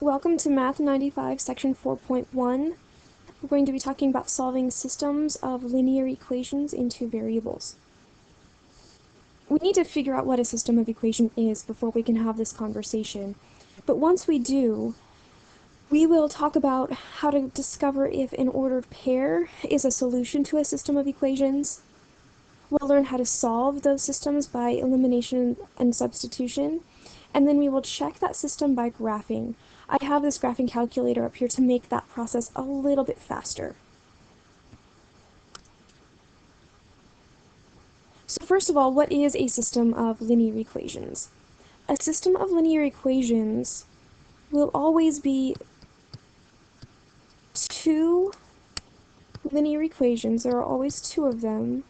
Welcome to Math 95, Section 4.1. We're going to be talking about solving systems of linear equations into variables. We need to figure out what a system of equation is before we can have this conversation. But once we do, we will talk about how to discover if an ordered pair is a solution to a system of equations. We'll learn how to solve those systems by elimination and substitution. And then we will check that system by graphing. I have this graphing calculator up here to make that process a little bit faster. So first of all, what is a system of linear equations? A system of linear equations will always be two linear equations. There are always two of them.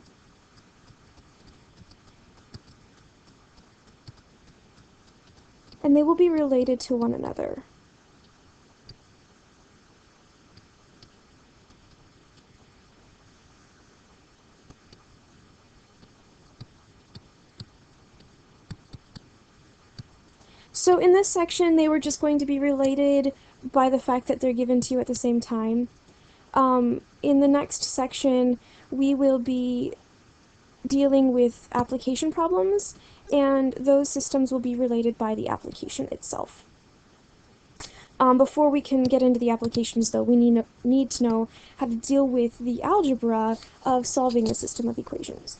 And they will be related to one another. So in this section, they were just going to be related by the fact that they're given to you at the same time. In the next section, we will be dealing with application problems, and those systems will be related by the application itself. Before we can get into the applications, though, we need to know how to deal with the algebra of solving a system of equations.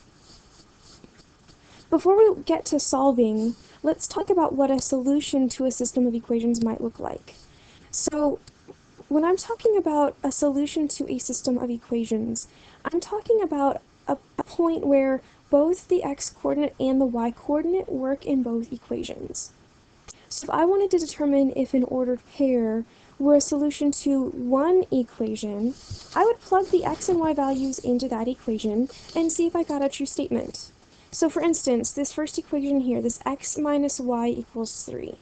Before we get to solving, let's talk about what a solution to a system of equations might look like. So, when I'm talking about a solution to a system of equations, I'm talking about a point where both the x-coordinate and the y-coordinate work in both equations. So if I wanted to determine if an ordered pair were a solution to one equation, I would plug the x and y values into that equation and see if I got a true statement. So for instance, this first equation here, this x minus y equals 3.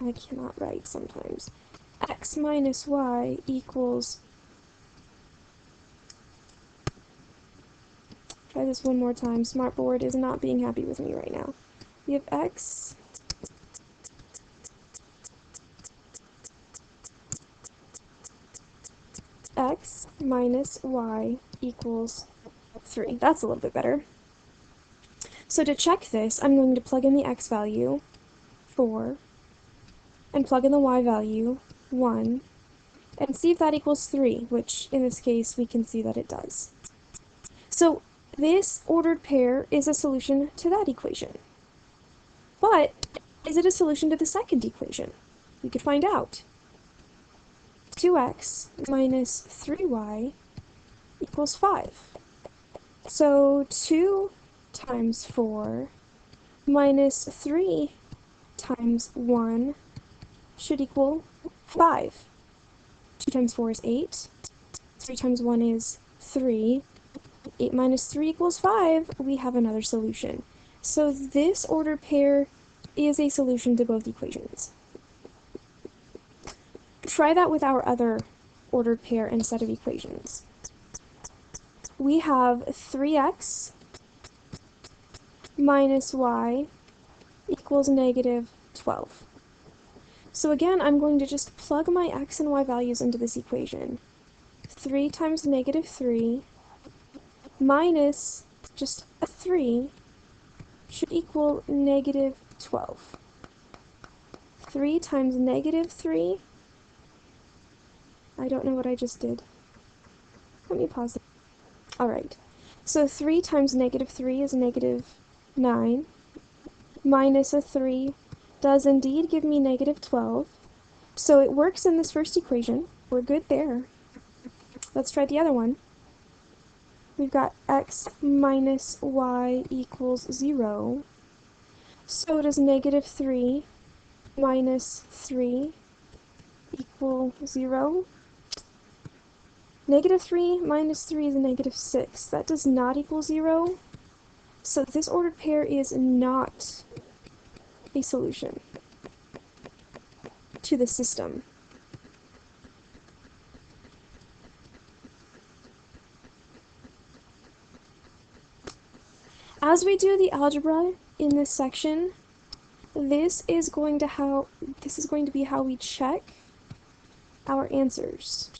I cannot write sometimes. X minus y equals... Try this one more time. Smartboard is not being happy with me right now. We have x minus y equals 3. That's a little bit better. So to check this, I'm going to plug in the x value, 4, and plug in the y value, 1, and see if that equals 3, which in this case we can see that it does. So this ordered pair is a solution to that equation. But is it a solution to the second equation? We could find out. 2x minus 3y equals 5. So 2 times 4 minus 3 times 1 should equal 5. 2 times 4 is 8. 3 times 1 is 3. 8 minus 3 equals 5. We have another solution. So this ordered pair is a solution to both equations. Try that with our other ordered pair and set of equations. We have 3x minus y equals negative 12. So again, I'm going to just plug my x and y values into this equation. 3 times negative 3 minus just a 3 should equal negative 12. 3 times negative 3, I don't know what I just did. Let me pause it. Alright, so 3 times negative 3 is negative 9, minus a 3 does indeed give me negative 12, so it works in this first equation. We're good there. Let's try the other one. We've got x minus y equals 0, so does negative 3 minus 3 equal 0? Negative 3 minus 3 is negative 6. That does not equal 0. So this ordered pair is not a solution to the system. As we do the algebra in this section, this is going to be how we check our answers.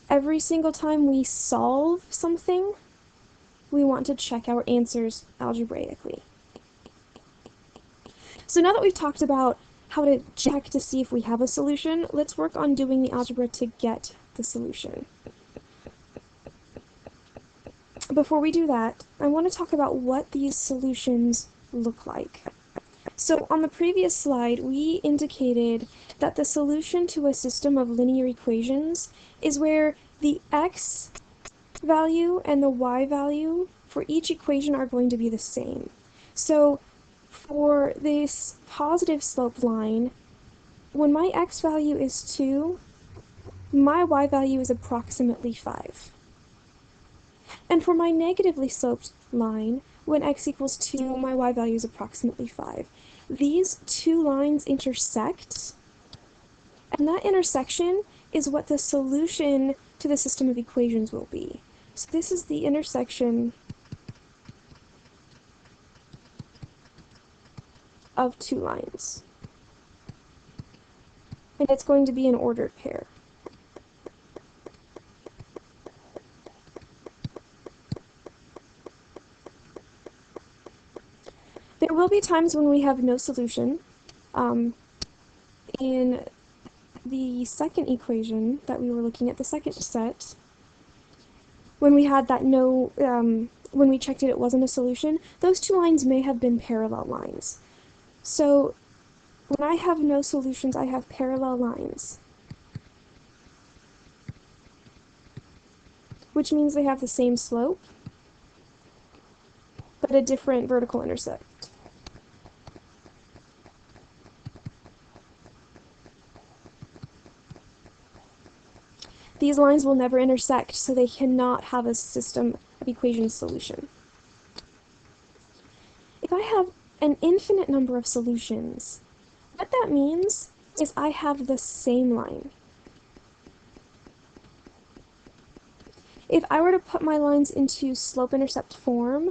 Every single time we solve something, we want to check our answers algebraically. So now that we've talked about how to check to see if we have a solution, let's work on doing the algebra to get the solution. Before we do that, I want to talk about what these solutions look like. So on the previous slide, we indicated that the solution to a system of linear equations is where the x value and the y value for each equation are going to be the same. So for this positive slope line, when my x value is 2, my y value is approximately 5. And for my negatively sloped line, when x equals 2, my y value is approximately 5. These two lines intersect, and that intersection is what the solution to the system of equations will be. So this is the intersection of two lines. And it's going to be an ordered pair. There will be times when we have no solution. In the second equation that we were looking at, the second set, when we had that when we checked it wasn't a solution, those two lines may have been parallel lines. So when I have no solutions, I have parallel lines, which means they have the same slope, but a different vertical intercept. These lines will never intersect, so they cannot have a system of equations solution. If I have an infinite number of solutions, what that means is I have the same line. If I were to put my lines into slope-intercept form,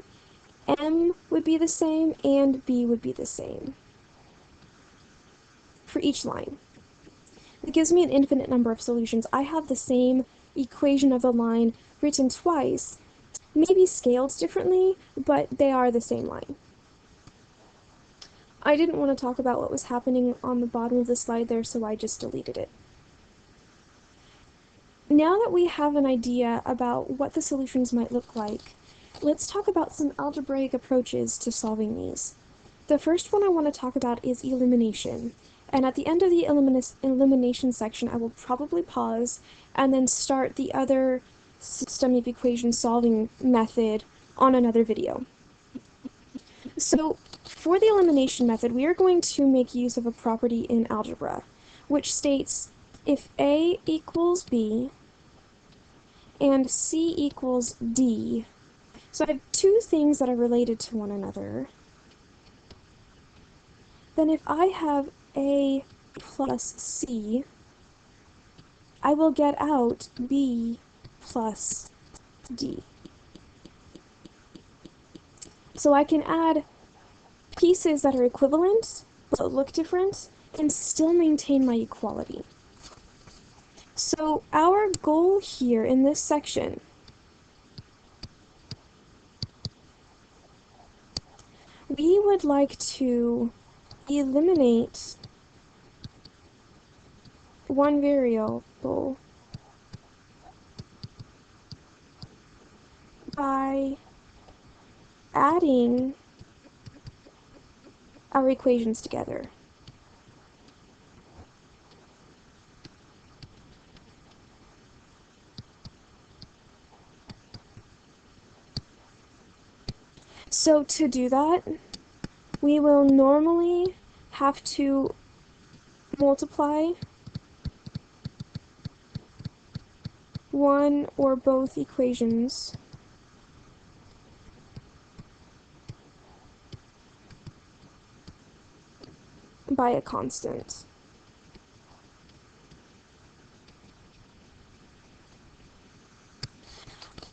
M would be the same and B would be the same for each line. It gives me an infinite number of solutions. I have the same equation of the line written twice, maybe scaled differently, but they are the same line. I didn't want to talk about what was happening on the bottom of the slide there, so I just deleted it. Now that we have an idea about what the solutions might look like, let's talk about some algebraic approaches to solving these. The first one I want to talk about is elimination. And at the end of the elimination section, I will probably pause and then start the other system of equation solving method on another video. So for the elimination method, we are going to make use of a property in algebra, which states if A equals B and C equals D, so I have two things that are related to one another, then if I have A plus C, I will get out B plus D. So I can add pieces that are equivalent but look different and still maintain my equality. So our goal here in this section we would like to eliminate one variable by adding our equations together. So to do that, we will normally have to multiply one or both equations by a constant.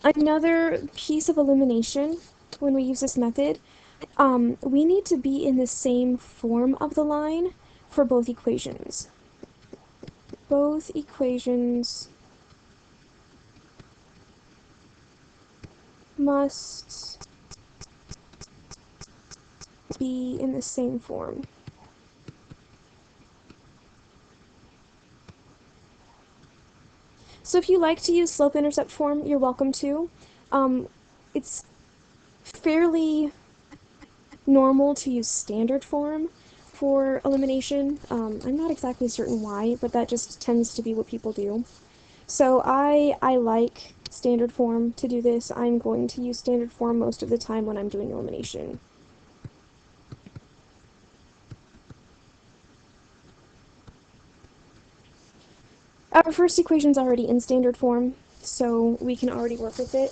Another piece of elimination when we use this method, we need to be in the same form of the line for both equations. Both equations must be in the same form. So if you like to use slope-intercept form, you're welcome to. It's fairly normal to use standard form for elimination. I'm not exactly certain why, but that just tends to be what people do. So I like standard form to do this. I'm going to use standard form most of the time when I'm doing elimination. Our first equation's already in standard form, so we can already work with it.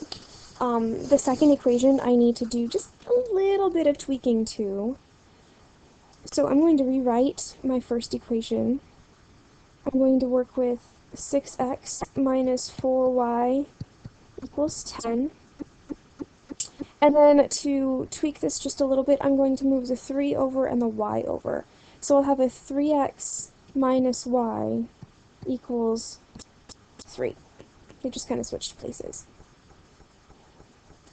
The second equation I need to do just a little bit of tweaking to. So I'm going to rewrite my first equation. I'm going to work with 6x minus 4y equals 10. And then to tweak this just a little bit, I'm going to move the 3 over and the y over. So I'll have a 3x minus y equals 3. They just kind of switched places.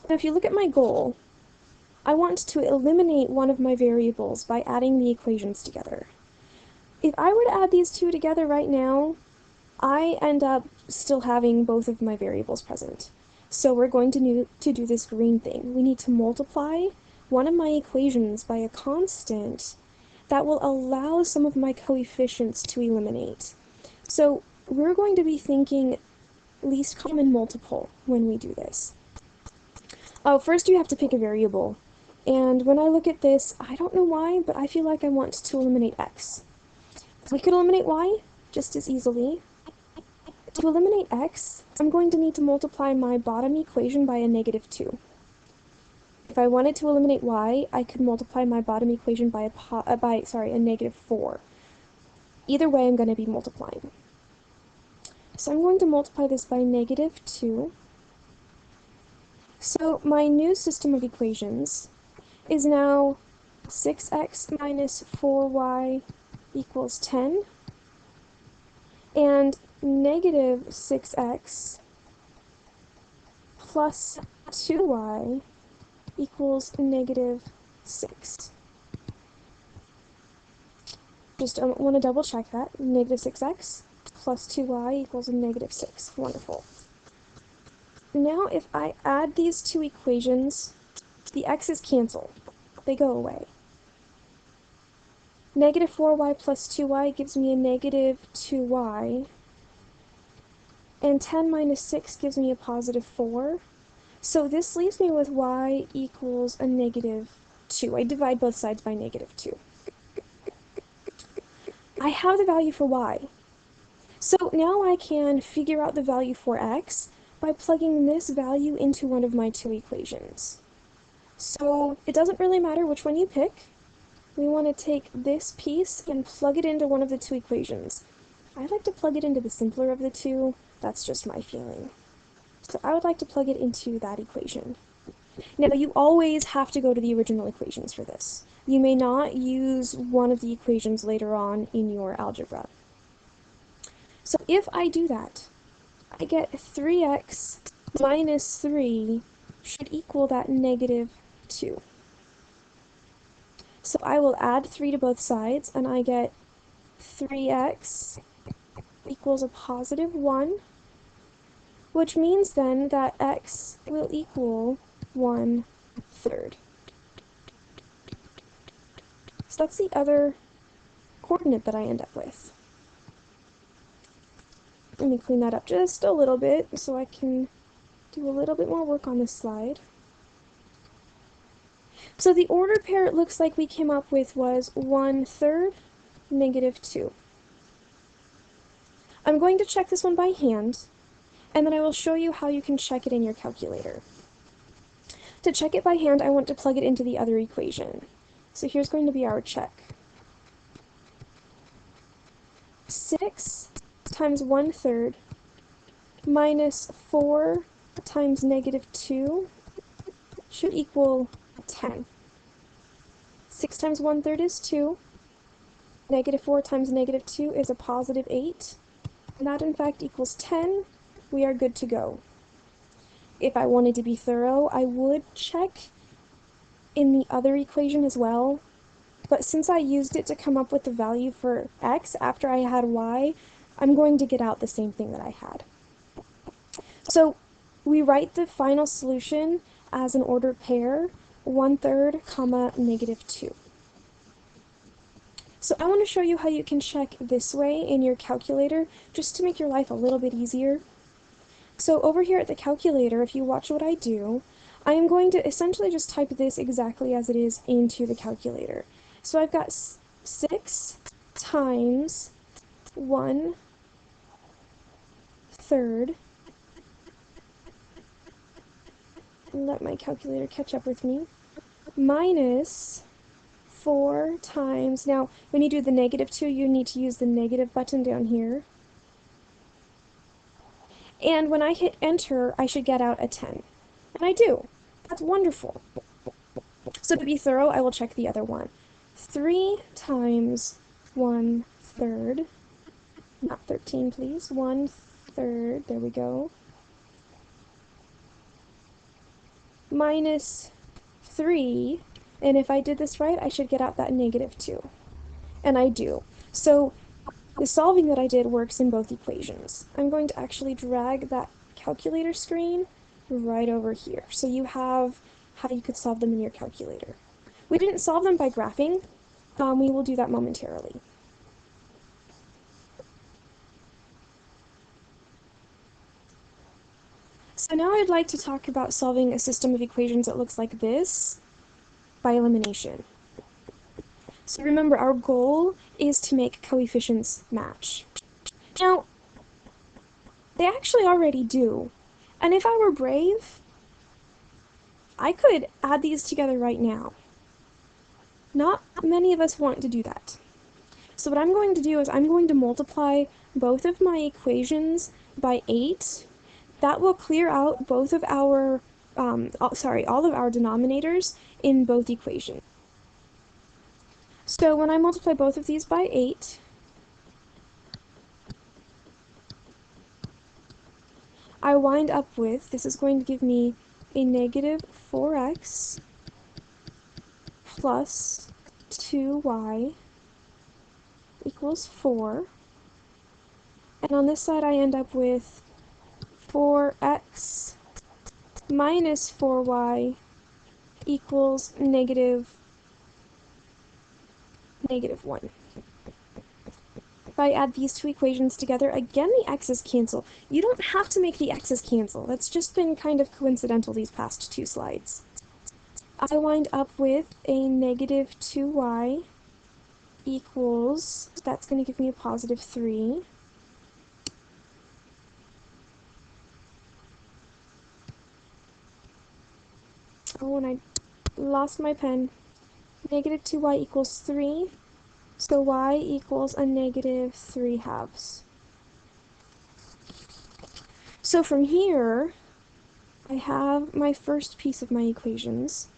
Now if you look at my goal, I want to eliminate one of my variables by adding the equations together. If I were to add these two together right now, I end up still having both of my variables present. So we're going to need to do this green thing. We need to multiply one of my equations by a constant that will allow some of my coefficients to eliminate. So we're going to be thinking least common multiple when we do this. Oh, first you have to pick a variable. And when I look at this, I don't know why, but I feel like I want to eliminate x. We could eliminate y just as easily. To eliminate x, I'm going to need to multiply my bottom equation by a -2. If I wanted to eliminate y, I could multiply my bottom equation by a -4. Either way, I'm going to be multiplying. So I'm going to multiply this by -2. So my new system of equations is now 6x minus 4y equals 10, and negative 6x plus 2y equals -6. Just want to double check that. -6x plus 2y equals -6. Wonderful. Now if I add these two equations, the x's cancel. They go away. -4y plus 2y gives me a -2y. And 10 minus 6 gives me a +4. So this leaves me with y equals a -2. I divide both sides by -2. I have the value for y. So now I can figure out the value for x by plugging this value into one of my two equations. So it doesn't really matter which one you pick. We want to take this piece and plug it into one of the two equations. I like to plug it into the simpler of the two. That's just my feeling. So I would like to plug it into that equation. Now you always have to go to the original equations for this. You may not use one of the equations later on in your algebra. So if I do that, I get 3x minus 3 should equal that -2. So I will add 3 to both sides, and I get 3x equals a +1, which means then that x will equal 1/3. So that's the other coordinate that I end up with. Let me clean that up just a little bit so I can do a little bit more work on this slide. So the order pair it looks like we came up with was 1/3, -2. I'm going to check this one by hand, and then I will show you how you can check it in your calculator. To check it by hand, I want to plug it into the other equation. So here's going to be our check. 6 times 1/3 minus 4 times -2 should equal 10. 6 times 1/3 is 2. Negative 4 times negative 2 is a positive 8. And that in fact equals 10. We are good to go. If I wanted to be thorough, I would check in the other equation as well. But since I used it to come up with the value for x after I had y, I'm going to get out the same thing that I had. So we write the final solution as an ordered pair, 1/3, comma, negative 2. So I want to show you how you can check this way in your calculator, just to make your life a little bit easier. So over here at the calculator, if you watch what I do, I am going to essentially just type this exactly as it is into the calculator. So I've got 6 times 1/3. Let my calculator catch up with me. Minus 4 times, now when you do the negative 2, you need to use the negative button down here. And when I hit enter, I should get out a 10. And I do. That's wonderful. So to be thorough, I will check the other one. 3 times 1/3, not 13, please, 1/3, there we go, minus 3, and if I did this right, I should get out that negative 2. And I do. So the solving that I did works in both equations. I'm going to actually drag that calculator screen right over here, so you have how you could solve them in your calculator. We didn't solve them by graphing. We will do that momentarily. So now I'd like to talk about solving a system of equations that looks like this by elimination. So remember, our goal is to make coefficients match. Now, they actually already do. And if I were brave, I could add these together right now. Not many of us want to do that. So what I'm going to do is I'm going to multiply both of my equations by 8. That will clear out both of our, all of our denominators in both equations. So when I multiply both of these by 8, I wind up with, this is going to give me a negative 4x plus 2y equals 4. And on this side I end up with 4x minus 4y equals negative 1. If I add these two equations together, again the x's cancel. You don't have to make the x's cancel. That's just been kind of coincidental these past 2 slides. I wind up with a negative 2y equals, that's going to give me a positive 3. Oh, and I lost my pen. Negative 2y equals 3. So y equals a negative 3/2. So from here, I have my first piece of my equations.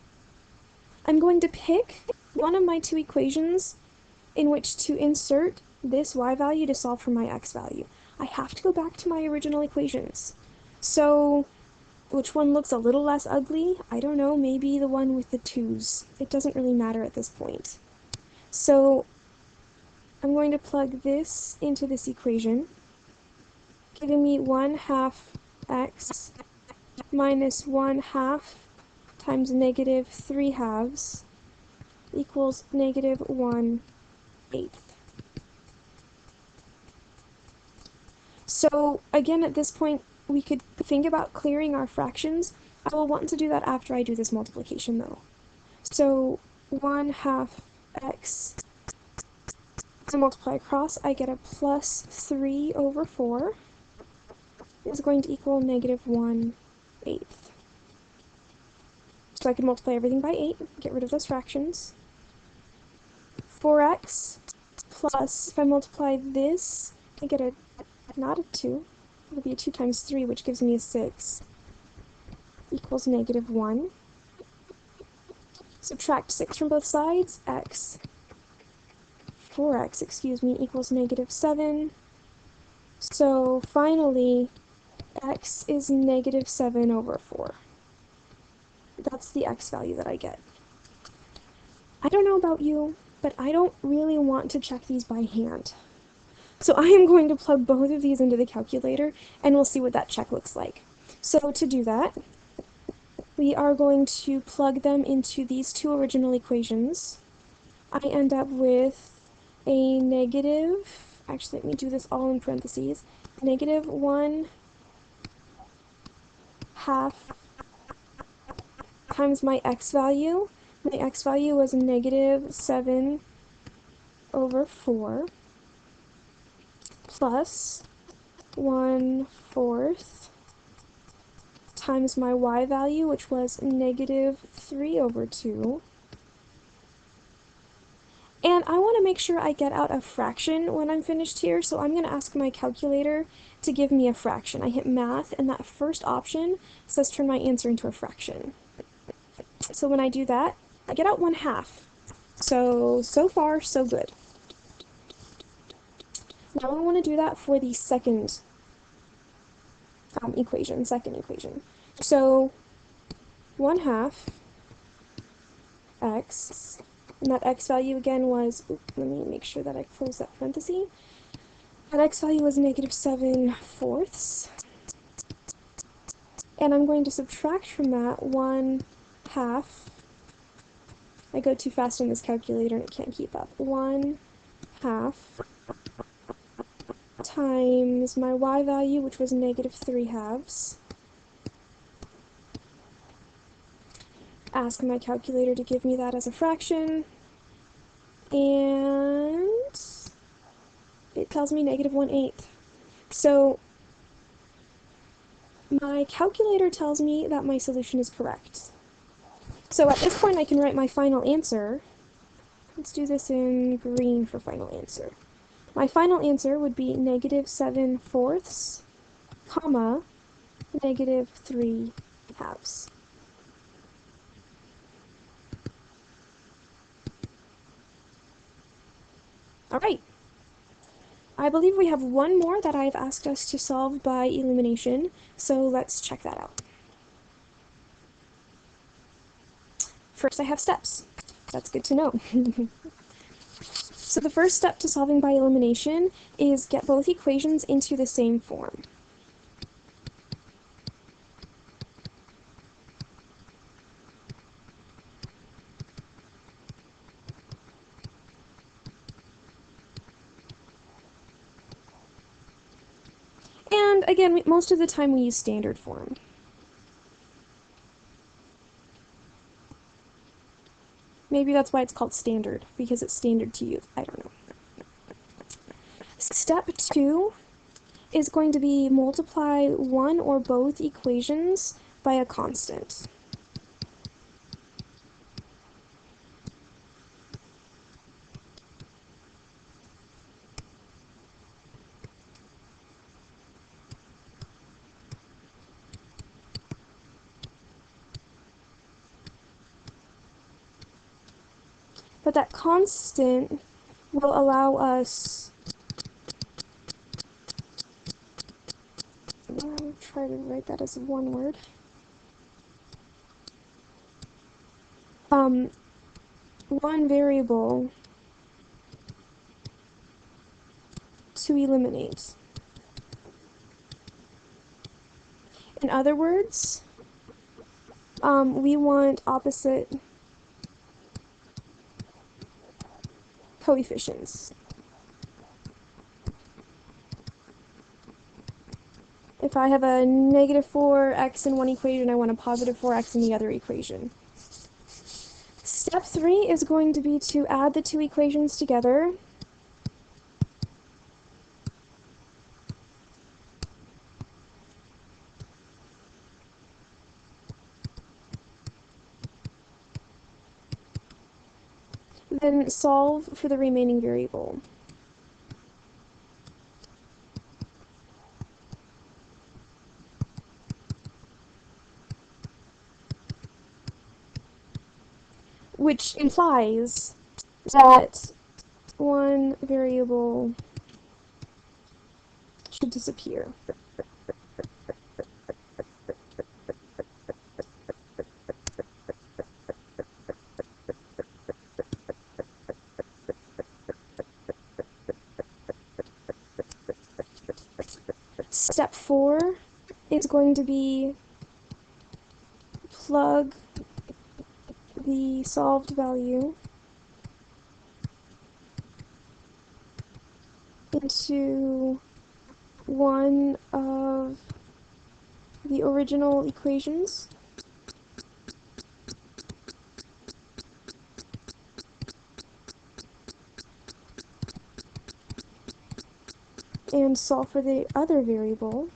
I'm going to pick one of my 2 equations in which to insert this y value to solve for my x value. I have to go back to my original equations. So which one looks a little less ugly? I don't know, maybe the one with the 2's. It doesn't really matter at this point. So I'm going to plug this into this equation, giving me 1/2 x minus 1/2 times negative 3/2 equals negative 1/8. So again, at this point, we could think about clearing our fractions. I will want to do that after I do this multiplication though. So 1/2 x, I multiply across, I get a plus 3 over 4 is going to equal negative 1/8. So I can multiply everything by 8, get rid of those fractions. 4x plus, if I multiply this, I get a, not a 2, it'll be a 2 times 3, which gives me a 6, equals negative 1. Subtract 6 from both sides, 4x, excuse me, equals negative 7. So finally, x is negative 7 over 4. That's the x value that I get. I don't know about you, but I don't really want to check these by hand. So I am going to plug both of these into the calculator, and we'll see what that check looks like. So to do that, we are going to plug them into these two original equations. I end up with a negative, actually let me do this all in parentheses, negative 1/2 times my x value. My x value was negative 7 over 4 plus 1/4 times my y value, which was negative 3 over 2. And I want to make sure I get out a fraction when I'm finished here, so I'm going to ask my calculator to give me a fraction. I hit math, and that first option says turn my answer into a fraction. So when I do that, I get out 1/2. So far, so good. Now I want to do that for the second equation. So 1/2 x, and that x value again was, let me make sure that I close that parenthesis. That x value was negative 7/4. And I'm going to subtract from that 1/2. I go too fast in this calculator and it can't keep up. 1/2 times my y value, which was negative 3/2. Ask my calculator to give me that as a fraction, and it tells me negative 1/8. So my calculator tells me that my solution is correct. So at this point I can write my final answer. Let's do this in green for final answer. My final answer would be negative 7/4, comma, negative 3/2. Alright, I believe we have one more that I've asked us to solve by elimination, so let's check that out. First I have steps. That's good to know. So the first step to solving by elimination is get both equations into the same form. And again, most of the time we use standard form. Maybe that's why it's called standard, because it's standard to use. I don't know. Step 2 is going to be multiply one or both equations by a constant. But that constant will allow us, I'll try to write that as one word, one variable to eliminate. In other words, we want opposite coefficients. If I have a negative 4x in one equation, I want a positive 4x in the other equation. Step 3 is going to be to add the two equations together. Then solve for the remaining variable. which implies that one variable should disappear. Step 4 is going to be plug the solved value into one of the original equations. And solve for the other variable.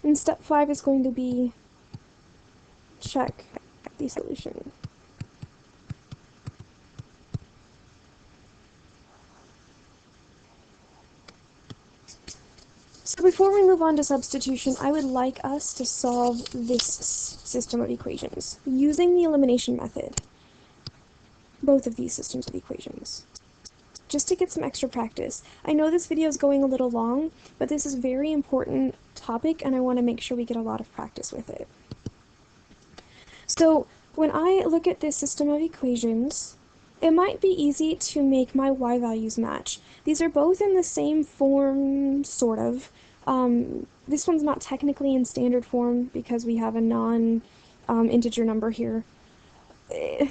And step 5 is going to be check the solution. So before we move on to substitution, I would like us to solve this system of equations using the elimination method. Both of these systems of equations, just to get some extra practice. I know this video is going a little long, but this is a very important topic and I want to make sure we get a lot of practice with it. So when I look at this system of equations, it might be easy to make my y values match. These are both in the same form, sort of. This one's not technically in standard form because we have a non-integer number here.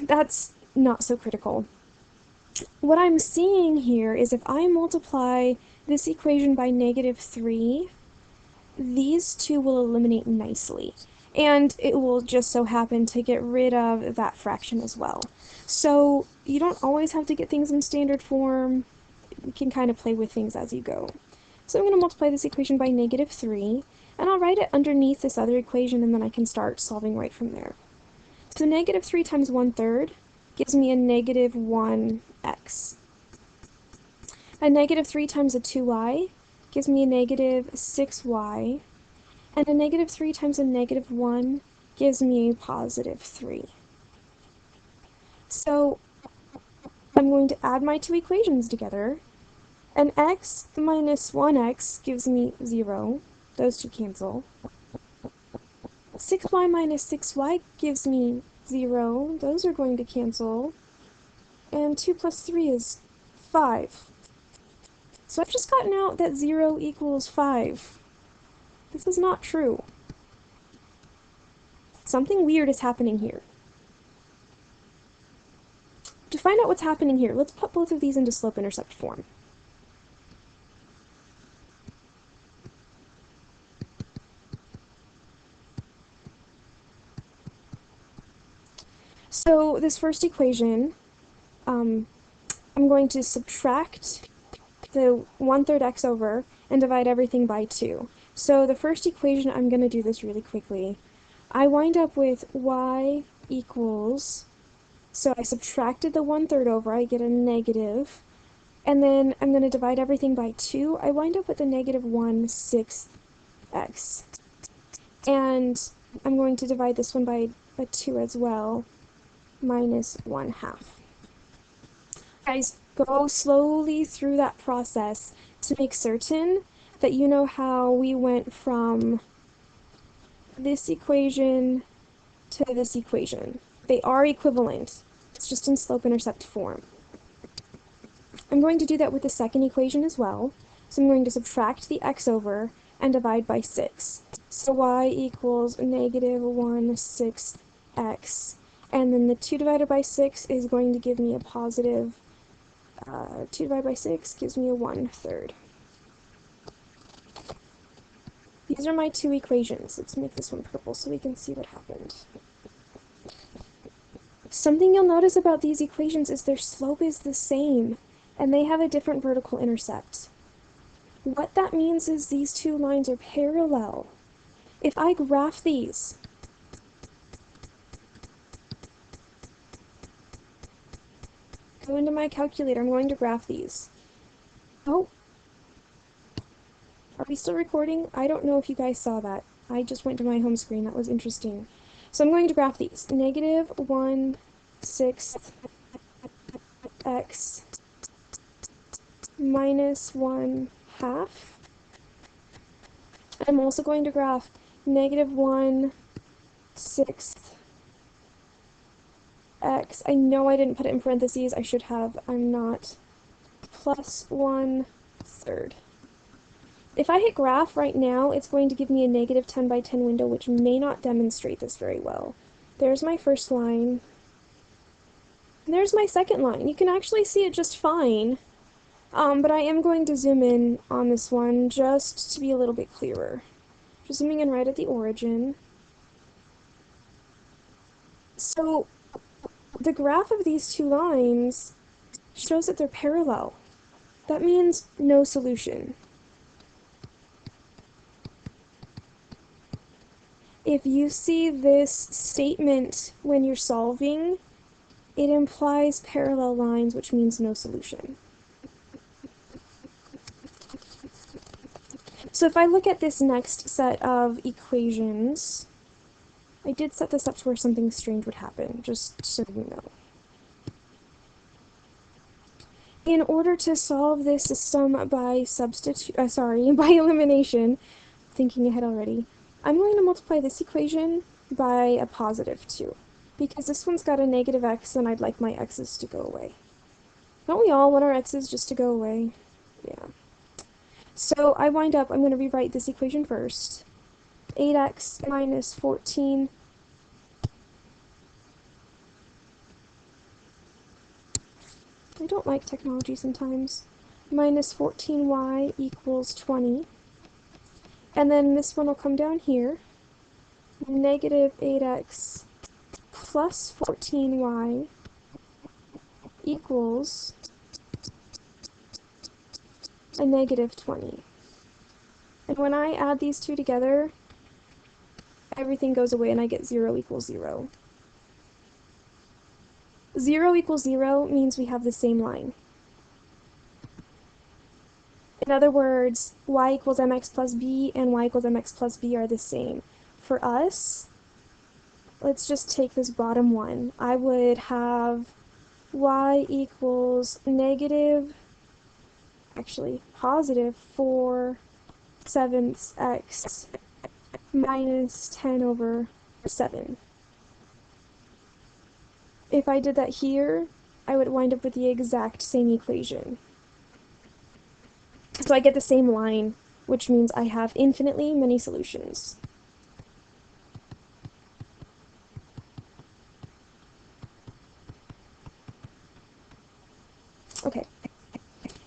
That's not so critical. What I'm seeing here is if I multiply this equation by -3, these two will eliminate nicely. And it will just so happen to get rid of that fraction as well. So you don't always have to get things in standard form. You can kind of play with things as you go. So I'm going to multiply this equation by -3, and I'll write it underneath this other equation, and then I can start solving right from there. So -3 times 1/3 gives me a -1x. A -3 times a 2y gives me a -6y. And a -3 times a -1 gives me a +3. So I'm going to add my two equations together. And x minus 1x gives me 0. Those two cancel. 6y minus 6y gives me 0. Those are going to cancel. And 2 plus 3 is 5. So I've just gotten out that 0 equals 5. This is not true. Something weird is happening here. To find out what's happening here, let's put both of these into slope-intercept form. So this first equation, I'm going to subtract the 1/3 x over and divide everything by 2. So the first equation, I'm going to do this really quickly. I wind up with y equals, so I subtracted the 1/3 over, I get a negative, and then I'm going to divide everything by 2. I wind up with a -1/6 x. And I'm going to divide this one by a 2 as well, -1/2. Guys, go slowly through that process to make certain that you know how we went from this equation to this equation. They are equivalent. It's just in slope-intercept form. I'm going to do that with the second equation as well. So I'm going to subtract the x over and divide by 6. So y equals -1/6 x. And then the 2 divided by 6 is going to give me a positive, 2 divided by 6 gives me a 1/3. These are my two equations. Let's make this one purple so we can see what happened. Something you'll notice about these equations is their slope is the same, and they have a different vertical intercept. What that means is these two lines are parallel. If I graph these, go into my calculator. I'm going to graph these. Oh, are we still recording? I don't know if you guys saw that. I just went to my home screen. That was interesting. So I'm going to graph these. Negative 1/6 x minus 1/2. I'm also going to graph negative 1/6 x. I know I didn't put it in parentheses. I should have. I'm not. Plus 1/3. If I hit graph right now, it's going to give me a negative 10 by 10 window, which may not demonstrate this very well. There's my first line. And there's my second line. You can actually see it just fine. But I am going to zoom in on this one just to be a little bit clearer. Just zooming in right at the origin. So the graph of these two lines shows that they're parallel. That means no solution. If you see this statement when you're solving, it implies parallel lines, which means no solution. So if I look at this next set of equations, I did set this up to where something strange would happen, just so you know. In order to solve this system by by elimination, thinking ahead already, I'm going to multiply this equation by a positive 2, because this one's got a negative x and I'd like my x's to go away. Don't we all want our x's just to go away? Yeah. So I wind up, I'm going to rewrite this equation first. 8x minus 14 I don't like technology sometimes. Minus 14y equals 20. And then this one will come down here. Negative 8x plus 14y equals a negative 20. And when I add these two together, everything goes away and I get 0 equals 0. 0 equals 0 means we have the same line. In other words, y equals mx plus b and y equals mx plus b are the same. For us, let's just take this bottom one. I would have y equals positive 4/7 x minus 10 over 7. If I did that here, I would wind up with the exact same equation. So I get the same line, which means I have infinitely many solutions. Okay,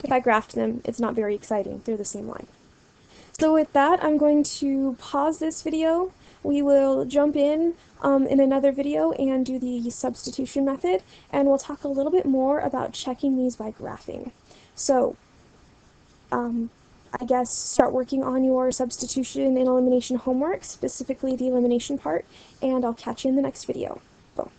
if I graphed them, it's not very exciting. They're the same line. So with that, I'm going to pause this video. We will jump in another video and do the substitution method, and we'll talk a little bit more about checking these by graphing. So, I guess start working on your substitution and elimination homework, specifically the elimination part, and I'll catch you in the next video. Boom.